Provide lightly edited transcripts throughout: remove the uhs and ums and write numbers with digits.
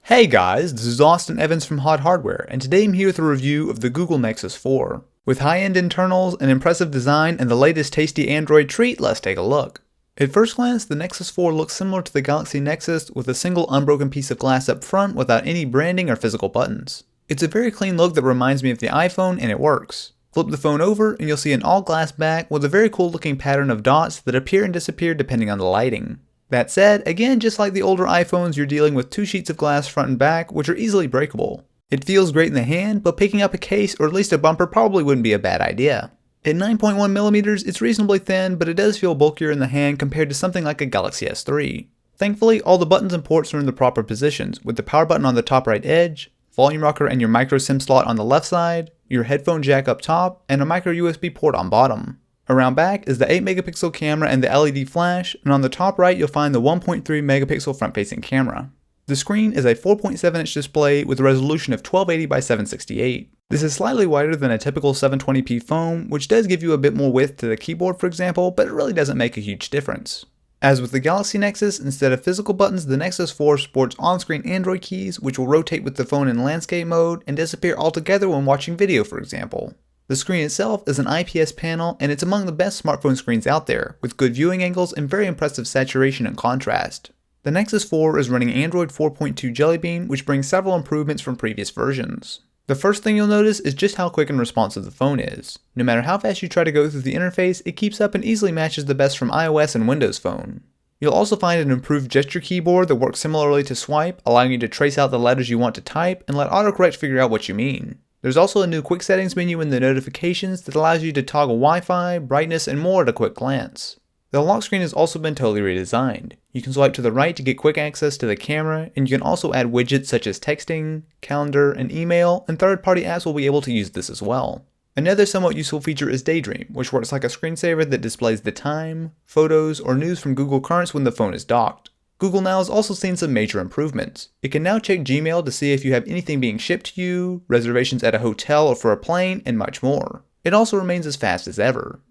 Hey guys, this is Austin Evans from HotHardware, and today I'm here with a review of the Google Nexus 4. With high-end internals, an impressive design, and the latest tasty Android treat, let's take a look. At first glance, the Nexus 4 looks similar to the Galaxy Nexus with a single unbroken piece of glass up front without any branding or physical buttons. It's a very clean look that reminds me of the iPhone, and it works. Flip the phone over and you'll see an all-glass back with a very cool looking pattern of dots that appear and disappear depending on the lighting. That said, again, just like the older iPhones, you're dealing with two sheets of glass front and back, which are easily breakable. It feels great in the hand, but picking up a case or at least a bumper probably wouldn't be a bad idea. At 9.1mm, it's reasonably thin, but it does feel bulkier in the hand compared to something like a Galaxy S3. Thankfully, all the buttons and ports are in the proper positions, with the power button on the top right edge, volume rocker and your micro SIM slot on the left side, your headphone jack up top, and a micro USB port on bottom. Around back is the 8MP camera and the LED flash, and on the top right you'll find the 1.3MP front-facing camera. The screen is a 4.7-inch display with a resolution of 1280 by 768. This is slightly wider than a typical 720p phone, which does give you a bit more width to the keyboard for example, but it really doesn't make a huge difference. As with the Galaxy Nexus, instead of physical buttons, the Nexus 4 sports on-screen Android keys, which will rotate with the phone in landscape mode and disappear altogether when watching video for example. The screen itself is an IPS panel, and it's among the best smartphone screens out there, with good viewing angles and very impressive saturation and contrast. The Nexus 4 is running Android 4.2 Jelly Bean, which brings several improvements from previous versions. The first thing you'll notice is just how quick and responsive the phone is. No matter how fast you try to go through the interface, it keeps up and easily matches the best from iOS and Windows Phone. You'll also find an improved gesture keyboard that works similarly to swipe, allowing you to trace out the letters you want to type and let autocorrect figure out what you mean. There's also a new quick settings menu in the notifications that allows you to toggle Wi-Fi, brightness, and more at a quick glance. The lock screen has also been totally redesigned. You can swipe to the right to get quick access to the camera, and you can also add widgets such as texting, calendar, and email, and third-party apps will be able to use this as well. Another somewhat useful feature is Daydream, which works like a screensaver that displays the time, photos, or news from Google Currents when the phone is docked. Google Now has also seen some major improvements. It can now check Gmail to see if you have anything being shipped to you, reservations at a hotel or for a plane, and much more. It also remains as fast as ever.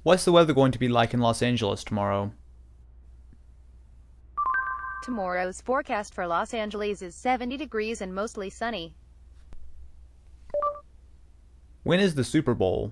What's the weather going to be like in Los Angeles tomorrow? Tomorrow's forecast for Los Angeles is 70 degrees and mostly sunny. When is the Super Bowl?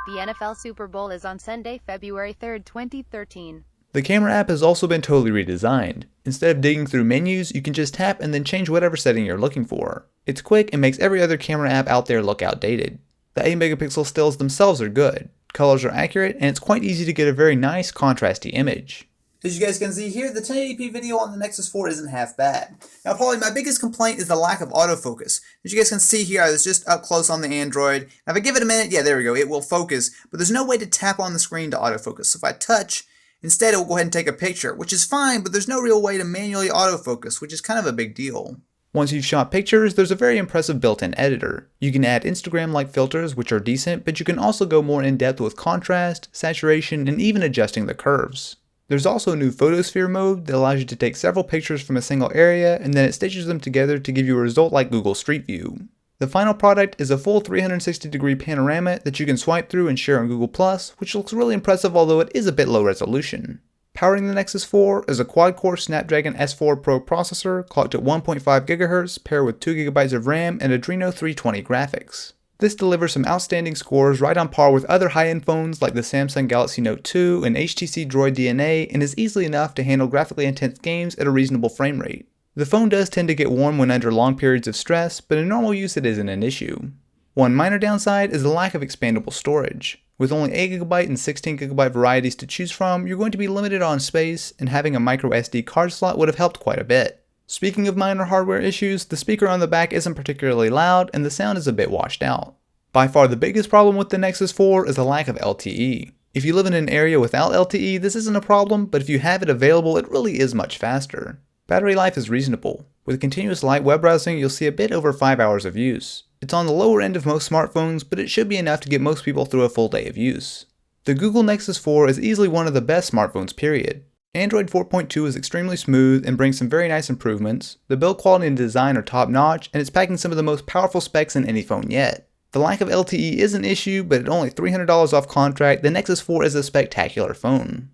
The NFL Super Bowl is on Sunday, February 3rd, 2013. The camera app has also been totally redesigned. Instead of digging through menus, you can just tap and then change whatever setting you're looking for. It's quick and makes every other camera app out there look outdated. The 8MP stills themselves are good, colors are accurate, and it's quite easy to get a very nice contrasty image. As you guys can see here, the 1080p video on the Nexus 4 isn't half bad. Now probably my biggest complaint is the lack of autofocus. As you guys can see here, I was just up close on the Android. Now if I give it a minute, yeah there we go, it will focus, but there's no way to tap on the screen to autofocus. So if I touch, instead, it will go ahead and take a picture, which is fine, but there's no real way to manually autofocus, which is kind of a big deal. Once you've shot pictures, there's a very impressive built-in editor. You can add Instagram-like filters, which are decent, but you can also go more in-depth with contrast, saturation, and even adjusting the curves. There's also a new photosphere mode that allows you to take several pictures from a single area, and then it stitches them together to give you a result like Google Street View. The final product is a full 360-degree panorama that you can swipe through and share on Google+, which looks really impressive although it is a bit low resolution. Powering the Nexus 4 is a quad-core Snapdragon S4 Pro processor clocked at 1.5 GHz paired with 2GB of RAM and Adreno 320 graphics. This delivers some outstanding scores right on par with other high-end phones like the Samsung Galaxy Note 2 and HTC Droid DNA, and is easily enough to handle graphically intense games at a reasonable frame rate. The phone does tend to get warm when under long periods of stress, but in normal use it isn't an issue. One minor downside is the lack of expandable storage. With only 8GB and 16GB varieties to choose from, you're going to be limited on space, and having a micro SD card slot would have helped quite a bit. Speaking of minor hardware issues, the speaker on the back isn't particularly loud and the sound is a bit washed out. By far the biggest problem with the Nexus 4 is the lack of LTE. If you live in an area without LTE, this isn't a problem, but if you have it available, it really is much faster. Battery life is reasonable. With continuous light web browsing, you'll see a bit over 5 hours of use. It's on the lower end of most smartphones, but it should be enough to get most people through a full day of use. The Google Nexus 4 is easily one of the best smartphones period. Android 4.2 is extremely smooth and brings some very nice improvements. The build quality and design are top notch, and it's packing some of the most powerful specs in any phone yet. The lack of LTE is an issue, but at only $300 off contract, the Nexus 4 is a spectacular phone.